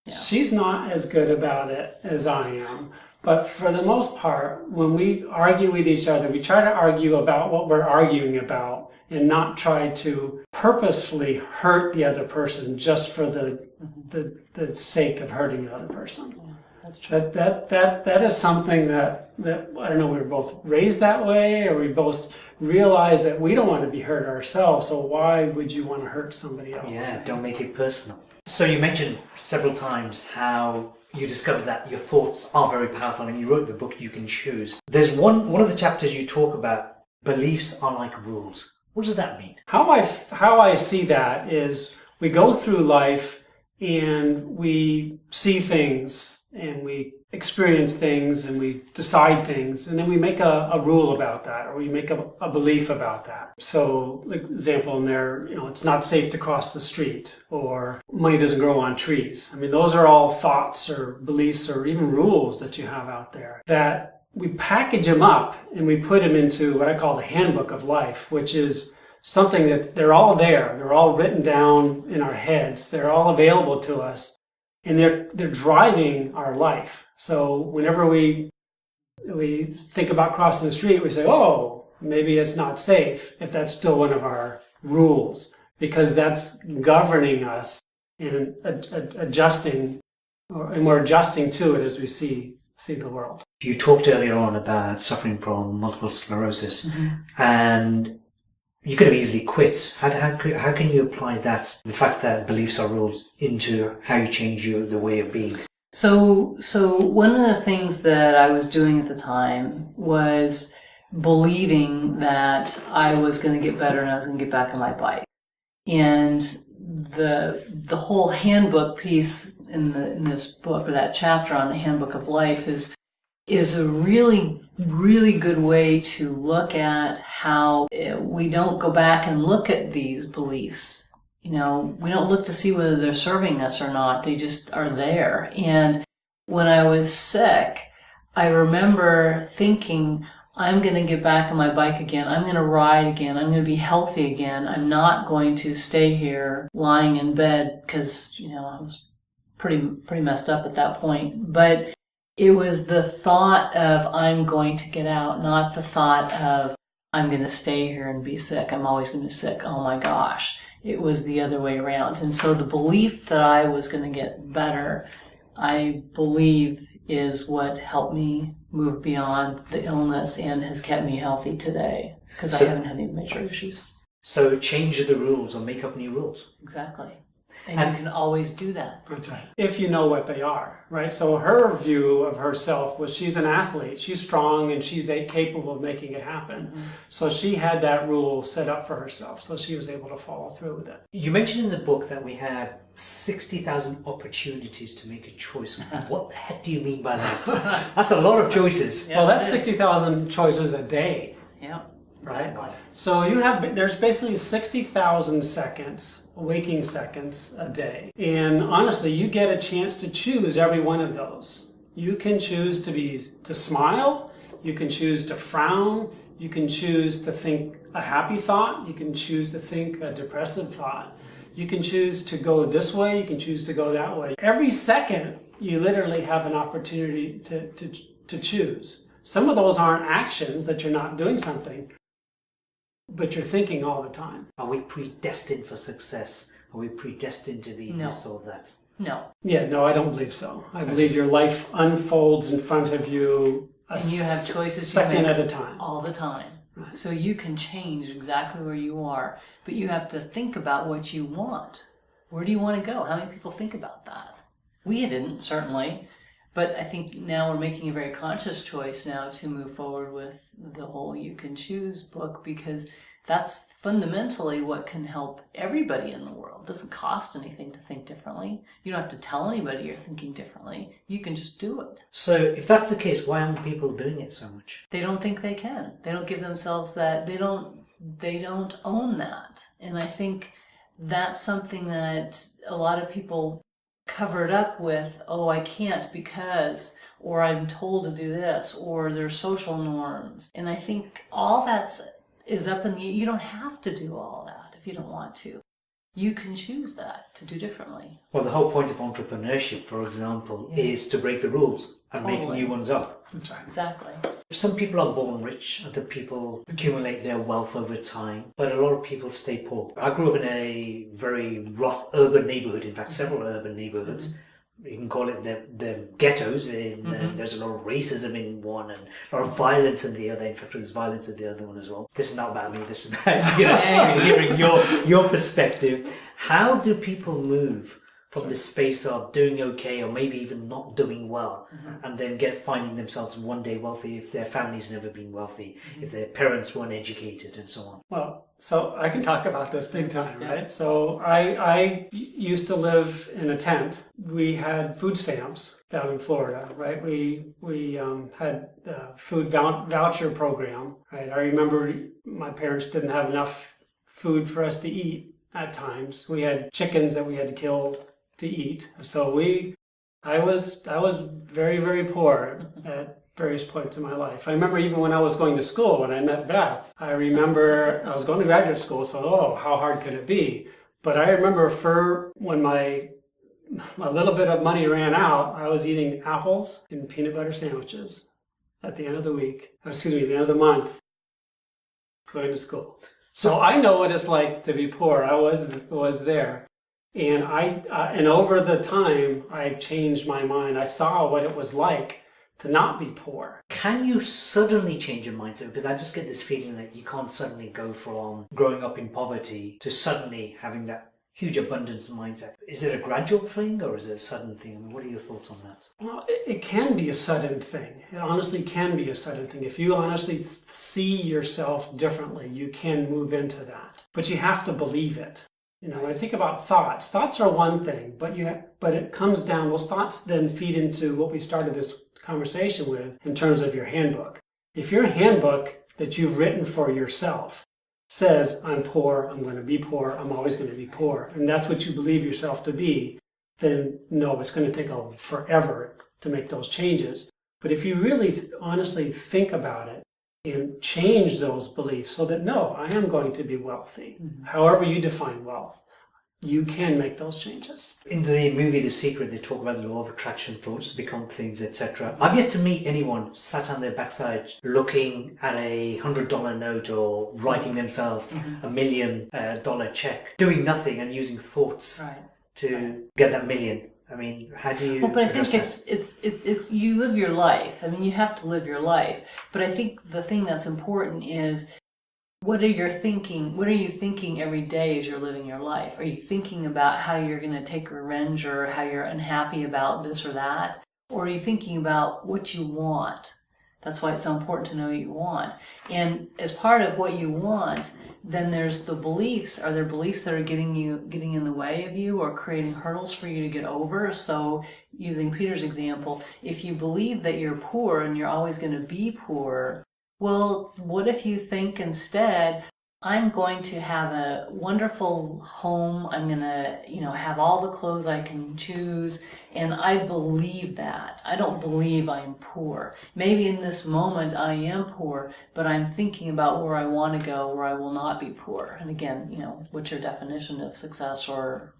Yeah. She's not as good about it as I am. But for the most part, when we argue with each other, we try to argue about what we're arguing about and not try to purposefully hurt the other person just for the sake of hurting the other person. Yeah, that's true. That is something that I don't know, we were both raised that way, or we both realize that we don't want to be hurt ourselves, so why would you want to hurt somebody else? Yeah, don't make it personal. So you mentioned several times how you discovered that your thoughts are very powerful and you wrote the book You Can Choose. There's one of the chapters you talk about beliefs are like rules. What does that mean? How I see that is we go through life and we see things and we experience things and we decide things and then we make a rule about that, or we make a belief about that. So, example in there, it's not safe to cross the street, or money doesn't grow on trees. I mean, those are all thoughts or beliefs or even rules that you have out there that we package them up and we put them into what I call the handbook of life, which is something that they're all there. They're all written down in our heads. They're all available to us, and they're driving our life. So whenever we think about crossing the street, we say, oh, maybe it's not safe, if that's still one of our rules, because that's governing us and adjusting, and we're adjusting to it as we see the world. You talked earlier on about suffering from multiple sclerosis, and you could have easily quit. How can you apply that, the fact that beliefs are rules, into how you change the way of being? So one of the things that I was doing at the time was believing that I was going to get better and I was going to get back on my bike. And the whole handbook piece in this book, or that chapter on the handbook of life, is a really, really good way to look at how we don't go back and look at these beliefs. We don't look to see whether they're serving us or not. They just are there. And when I was sick, I remember thinking, I'm going to get back on my bike again. I'm going to ride again. I'm going to be healthy again. I'm not going to stay here lying in bed, because, I was pretty messed up at that point. But it was the thought of I'm going to get out, not the thought of I'm going to stay here and be sick. I'm always going to be sick. Oh my gosh. It was the other way around. And so the belief that I was going to get better, I believe, is what helped me move beyond the illness and has kept me healthy today, because I haven't had any major issues. So change the rules or make up new rules. Exactly. And you can always do that. That's right. If you know what they are, right? So her view of herself was she's an athlete. She's strong and she's capable of making it happen. Mm-hmm. So she had that rule set up for herself. So she was able to follow through with it. You mentioned in the book that we have 60,000 opportunities to make a choice. What the heck do you mean by that? That's a lot of choices. Yeah, well, that's 60,000 choices a day. Yeah. Right? Exactly. So there's basically 60,000 seconds, waking seconds a day. And honestly, you get a chance to choose every one of those. You can choose to smile, you can choose to frown, you can choose to think a happy thought, you can choose to think a depressive thought. You can choose to go this way, you can choose to go that way. Every second, you literally have an opportunity to choose. Some of those aren't actions, that you're not doing something, but you're thinking all the time. Are we predestined for success? Are we predestined to be this or that? No. Yeah, no, I don't believe so. I believe your life unfolds in front of you and you have choices second at a time. All the time. Right. So you can change exactly where you are, but you have to think about what you want. Where do you want to go? How many people think about that? We didn't, certainly. But I think now we're making a very conscious choice now to move forward with the whole You Can Choose book, because that's fundamentally what can help everybody in the world. It doesn't cost anything to think differently. You don't have to tell anybody you're thinking differently. You can just do it. So if that's the case, why aren't people doing it so much? They don't think they can. They don't give themselves that. They don't own that. And I think that's something that a lot of people cover it up with, oh, I can't because, or I'm told to do this, or there's social norms. And I think all is up in the, you don't have to do all that if you don't want to. You can choose that to do differently. Well, the whole point of entrepreneurship, for example, is to break the rules and make new ones up. That's right. Exactly. Some people are born rich, other people accumulate their wealth over time, but a lot of people stay poor. I grew up in a very rough urban neighborhood, in fact, several urban neighborhoods. You can call it the ghettos. There's a lot of racism in one and a lot of violence in the other. In fact, there's violence in the other one as well. This is not about me. This is about hearing your perspective. How do people move from the space of doing okay or maybe even not doing well, and then finding themselves one day wealthy if their family's never been wealthy, if their parents weren't educated, and so on? Well, so I can talk about this big time, right? So I used to live in a tent. We had food stamps down in Florida, right? We had a food voucher program, right? I remember my parents didn't have enough food for us to eat at times. We had chickens that we had to kill to eat. So I was very, very poor at various points in my life. I remember even when I was going to school, when I met Beth, I remember I was going to graduate school, so how hard could it be? But I remember for when my little bit of money ran out, I was eating apples and peanut butter sandwiches at the end of the week, excuse me, the end of the month, going to school. So I know what it's like to be poor. I was there. And and over the time, I changed my mind. I saw what it was like to not be poor. Can you suddenly change your mindset? Because I just get this feeling that you can't suddenly go from growing up in poverty to suddenly having that huge abundance mindset. Is it a gradual thing or is it a sudden thing? I mean, what are your thoughts on that? Well, it can be a sudden thing. It honestly can be a sudden thing. If you honestly see yourself differently, you can move into that. But you have to believe it. You know, when I think about thoughts are one thing, but it comes down, those thoughts then feed into what we started this conversation with in terms of your handbook. If your handbook that you've written for yourself says, I'm poor, I'm going to be poor, I'm always going to be poor, and that's what you believe yourself to be, then no, it's going to take forever to make those changes. But if you really honestly think about it and change those beliefs so that no, I am going to be wealthy, however you define wealth, you can make those changes. In the movie The Secret, they talk about the law of attraction, thoughts become things, etc. I've yet to meet anyone sat on their backside looking at a $100 note or writing themselves $1 million check, doing nothing and using thoughts to get that million. I mean, how do you? Well, but I think it's you live your life. I mean, you have to live your life. But I think the thing that's important is, what are you thinking every day as you're living your life? Are you thinking about how you're going to take revenge or how you're unhappy about this or that? Or are you thinking about what you want? That's why it's so important to know what you want. And as part of what you want, then there's the beliefs. Are there beliefs that are getting in the way of you or creating hurdles for you to get over? So using Peter's example, if you believe that you're poor and you're always going to be poor, well, what if you think instead, I'm going to have a wonderful home, I'm going to, have all the clothes I can choose, and I believe that. I don't believe I'm poor. Maybe in this moment I am poor, but I'm thinking about where I want to go, where I will not be poor. And again, what's your definition of success or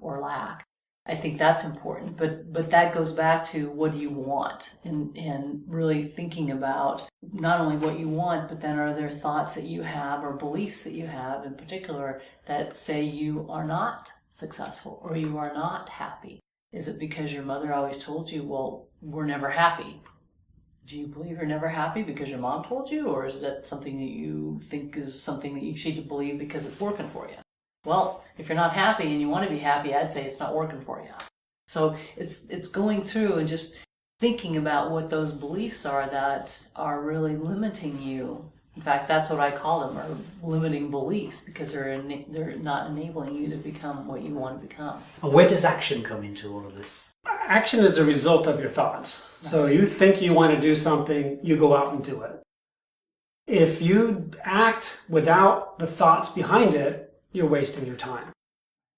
lack? I think that's important, but that goes back to what do you want, and really thinking about not only what you want, but then are there thoughts that you have or beliefs that you have in particular that say you are not successful or you are not happy? Is it because your mother always told you, well, we're never happy? Do you believe you're never happy because your mom told you, or is that something that you think is something that you should believe because it's working for you? Well, if you're not happy and you want to be happy, I'd say it's not working for you. So it's going through and just thinking about what those beliefs are that are really limiting you. In fact, that's what I call them, are limiting beliefs, because they're not enabling you to become what you want to become. And where does action come into all of this? Action is a result of your thoughts. So you think you want to do something, you go out and do it. If you act without the thoughts behind it, you're wasting your time.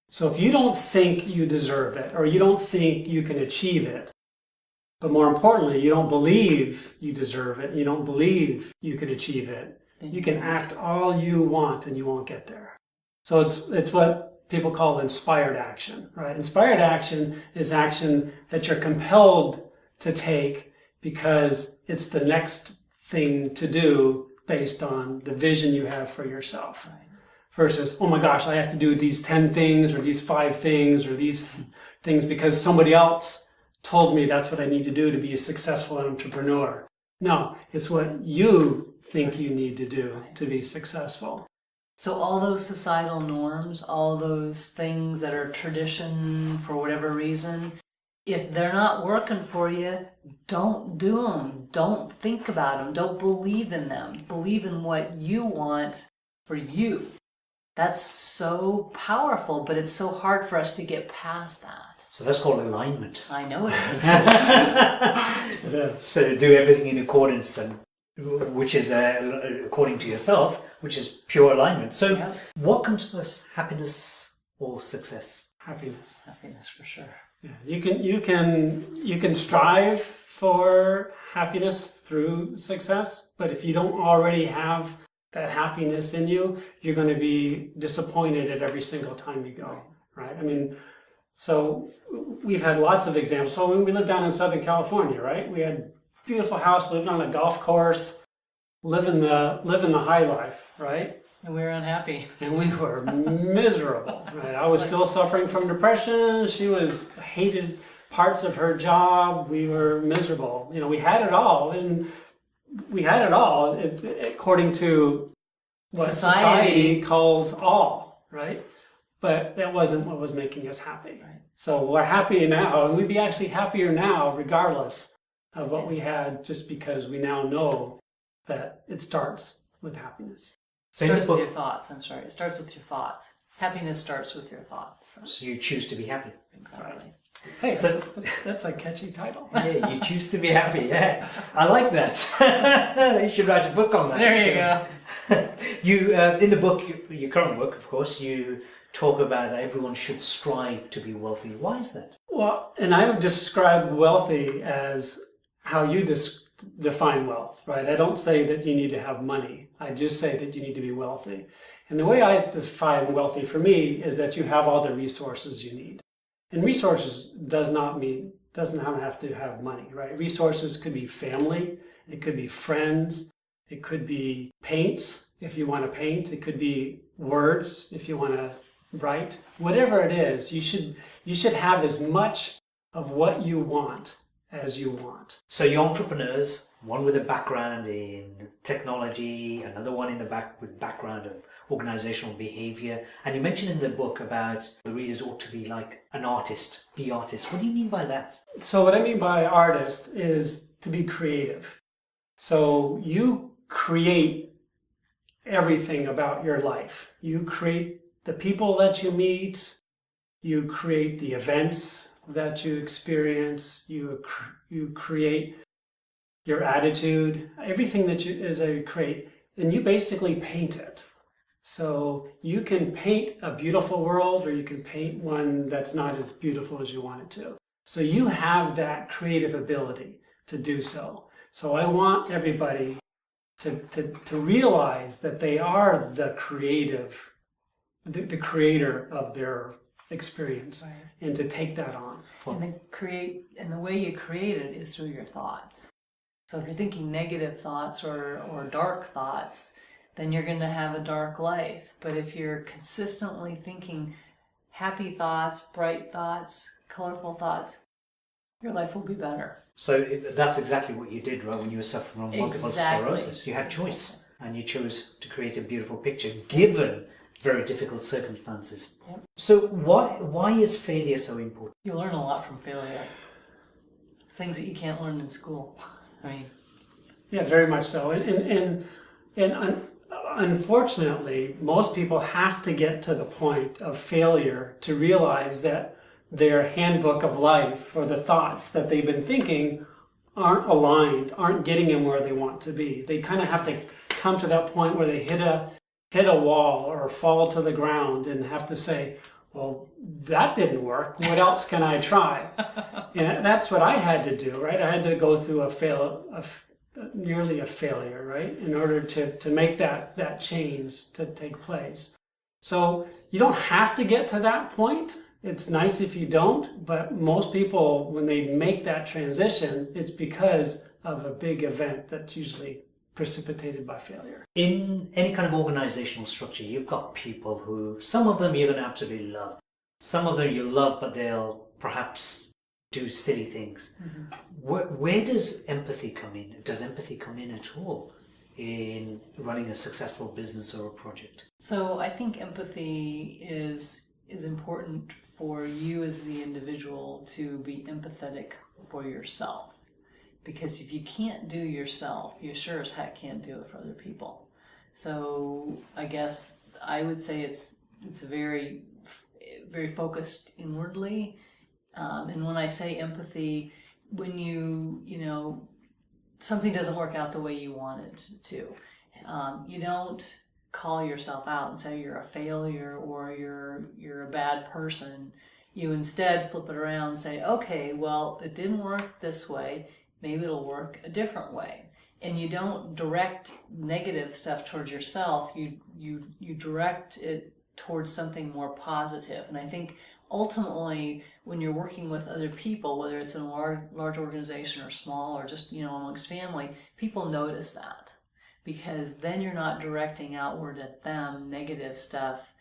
So if you don't think you deserve it, or you don't think you can achieve it, but more importantly, you don't believe you deserve it, you don't believe you can achieve it, you can act all you want and you won't get there. So it's what people call inspired action, right? Inspired action is action that you're compelled to take because it's the next thing to do based on the vision you have for yourself. Right. Versus, oh my gosh, I have to do these 10 things or these 5 things or these things because somebody else told me that's what I need to do to be a successful entrepreneur. No, it's what you think you need to do to be successful. So all those societal norms, all those things that are tradition for whatever reason, if they're not working for you, don't do them. Don't think about them. Don't believe in them. Believe in what you want for you. That's so powerful, but it's so hard for us to get past that. So that's called alignment. I know it is. It is. So do everything in accordance, which is according to yourself, which is pure alignment. So What comes first, happiness or success? Happiness. Happiness for sure. Yeah. You can strive for happiness through success, but if you don't already have that happiness in you, you're going to be disappointed at every single time you go, right? I mean, so we've had lots of examples. So when we lived down in Southern California, right? We had a beautiful house, lived on a golf course, living the high life, right? And we were unhappy. And we were miserable, right? I was still suffering from depression. She hated parts of her job. We were miserable. You know, we had it all, and we had it all according to what society calls all, right? But that wasn't what was making us happy. Right. So we're happy now, and we'd be actually happier now regardless of what we had, just because we now know that it starts with happiness. So it starts with your thoughts. I'm sorry. It starts with your thoughts. Happiness starts with your thoughts. So you choose to be happy. Exactly. Right. Hey, so that's a catchy title. Yeah, you choose to be happy. Yeah, I like that. You should write a book on that. There you go. You in the book, your current book, of course, you talk about that everyone should strive to be wealthy. Why is that? Well, and I would describe wealthy as how you define wealth, right? I don't say that you need to have money. I just say that you need to be wealthy. And the way I define wealthy for me is that you have all the resources you need. And resources doesn't have to have money, right? Resources could be family, it could be friends, it could be paints if you want to paint, it could be words if you want to write. Whatever it is, you should have as much of what you want as you want. So you're entrepreneurs, one with a background in technology, another one with background of organizational behavior. And you mentioned in the book about the readers ought to be like an artist, be artists. What do you mean by that? So what I mean by artist is to be creative. So you create everything about your life. You create the people that you meet, you create the events that you experience, you create your attitude, everything that you create, and you basically paint it. So you can paint a beautiful world, or you can paint one that's not as beautiful as you want it to. So you have that creative ability to do so. So I want everybody to realize that they are the creator of their experience, right, and to take that on. And the way you create it is through your thoughts. So if you're thinking negative thoughts or dark thoughts, then you're going to have a dark life. But if you're consistently thinking happy thoughts, bright thoughts, colorful thoughts, your life will be better. So that's exactly what you did, right? When you were suffering from multiple sclerosis, you had choice, and you chose to create a beautiful picture given very difficult circumstances. Yep. So why is failure so important? You learn a lot from failure. Things that you can't learn in school. I mean, yeah, very much so. And unfortunately, most people have to get to the point of failure to realize that their handbook of life, or the thoughts that they've been thinking, aren't aligned, aren't getting them where they want to be. They kind of have to come to that point where they hit a wall or fall to the ground and have to say, well, that didn't work. What else can I try? And that's what I had to do, right? I had to go through nearly a failure, right? In order to make that change to take place. So you don't have to get to that point. It's nice if you don't, but most people, when they make that transition, it's because of a big event that's usually precipitated by failure. In any kind of organizational structure, you've got people who, some of them you're going to absolutely love. Some of them you love, but they'll perhaps do silly things. Mm-hmm. Where does empathy come in? Does empathy come in at all in running a successful business or a project? So I think empathy is important for you as the individual to be empathetic for yourself. Because if you can't do yourself, you sure as heck can't do it for other people. So I guess I would say it's very, very focused inwardly. And when I say empathy, when something doesn't work out the way you want it to, you don't call yourself out and say you're a failure or you're a bad person. You instead flip it around and say, okay, well, it didn't work this way. maybe it'll work a different way. And you don't direct negative stuff towards yourself. You direct it towards something more positive. And I think ultimately, when you're working with other people, whether it's in a large organization or small, or just, amongst family, people notice that, because then you're not directing outward at them negative stuff.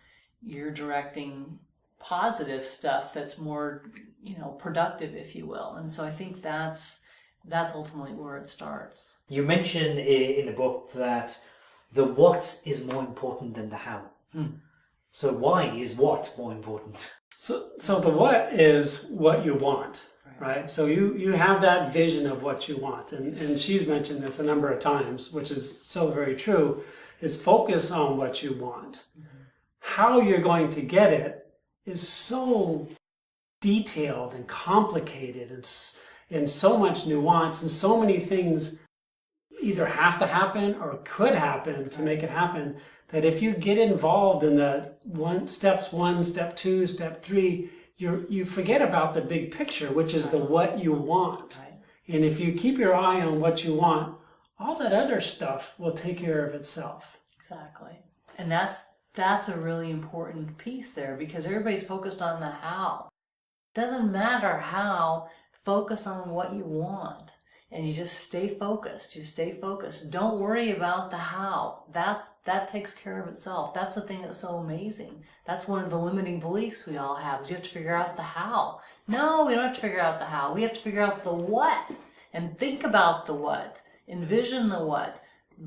You're directing positive stuff that's more, productive, if you will. And so I think that's ultimately where it starts. You mention in the book that the what is more important than the how. So why is what more important? So the what is what you want, right? So you have that vision of what you want. And she's mentioned this a number of times, which is so very true, is focus on what you want. How you're going to get it is so detailed and complicated and so much nuance, and so many things either have to happen or could happen to make it happen, that if you get involved in the step 1, step 2, step 3, you forget about the big picture, which is the what you want. Right. And if you keep your eye on what you want, all that other stuff will take care of itself. Exactly. And that's a really important piece there, because everybody's focused on the how. Doesn't matter how, focus on what you want. And you just stay focused. You stay focused. Don't worry about the how. That takes care of itself. That's the thing that's so amazing. That's one of the limiting beliefs we all have, is we have to figure out the how. No, we don't have to figure out the how. We have to figure out the what. And think about the what. Envision the what.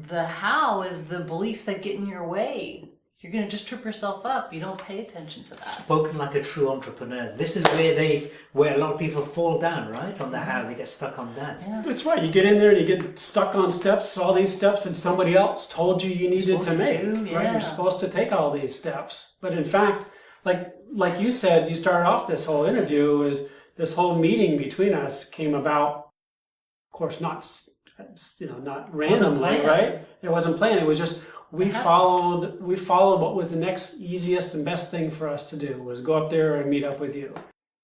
The how is the beliefs that get in your way. You're going to just trip yourself up. You don't pay attention to that. Spoken like a true entrepreneur. This is where a lot of people fall down, right? On the how, they get stuck on that. Yeah. That's right. You get in there and you get stuck on steps, all these steps that somebody else told you needed to make. Right? You're supposed to take all these steps. But in fact, like you said, you started off this whole interview with this whole meeting between us came about, of course, not randomly, right? It wasn't planned. It was just we followed what was the next easiest and best thing for us to do, was go up there and meet up with you.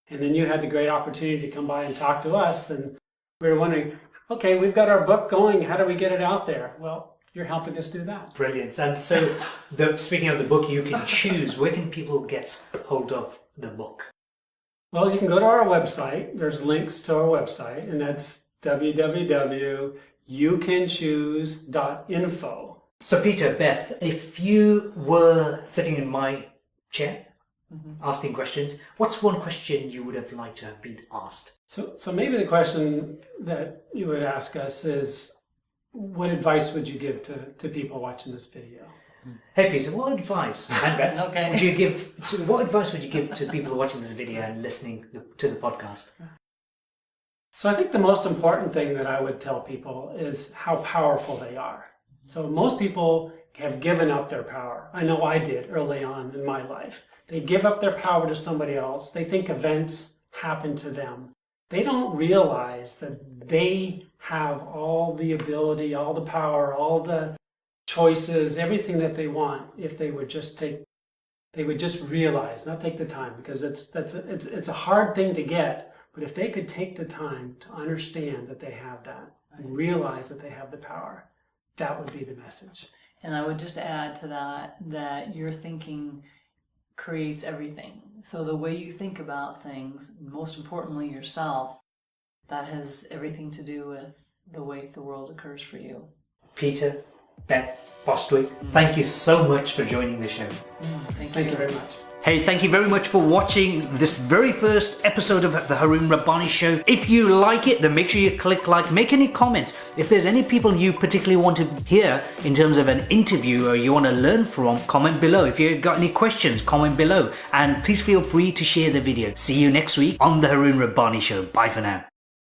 And then you had the great opportunity to come by and talk to us, and we were wondering, okay, we've got our book going, how do we get it out there? Well, you're helping us do that. Brilliant. And so, speaking of the book, you can choose. Where can people get hold of the book? Well, you can go to our website. There's links to our website, and that's www.youcanchoose.info. So Peter, Beth, if you were sitting in my chair, asking questions, what's one question you would have liked to have been asked? So maybe the question that you would ask us is, what advice would you give to people watching this video? Hey Peter, what advice, and Beth, Okay. what advice would you give to people watching this video and listening to the podcast? So I think the most important thing that I would tell people is how powerful they are. So most people have given up their power. I know I did early on in my life. They give up their power to somebody else. They think events happen to them. They don't realize that they have all the ability, all the power, all the choices, everything that they want, if they would just realize, not take the time, because it's a hard thing to get. But if they could take the time to understand that they have that and realize that they have the power, that would be the message. And I would just add to that your thinking creates everything. So the way you think about things, most importantly yourself, that has everything to do with the way the world occurs for you. Peter, Beth, Bostwick, thank you so much for joining the show. Thank Thank you very much. Hey, thank you very much for watching this very first episode of the Harun Rabbani Show. If you like it, then make sure you click like, make any comments. If there's any people you particularly want to hear in terms of an interview or you want to learn from, comment below. If you've got any questions, comment below. And please feel free to share the video. See you next week on the Harun Rabbani Show. Bye for now.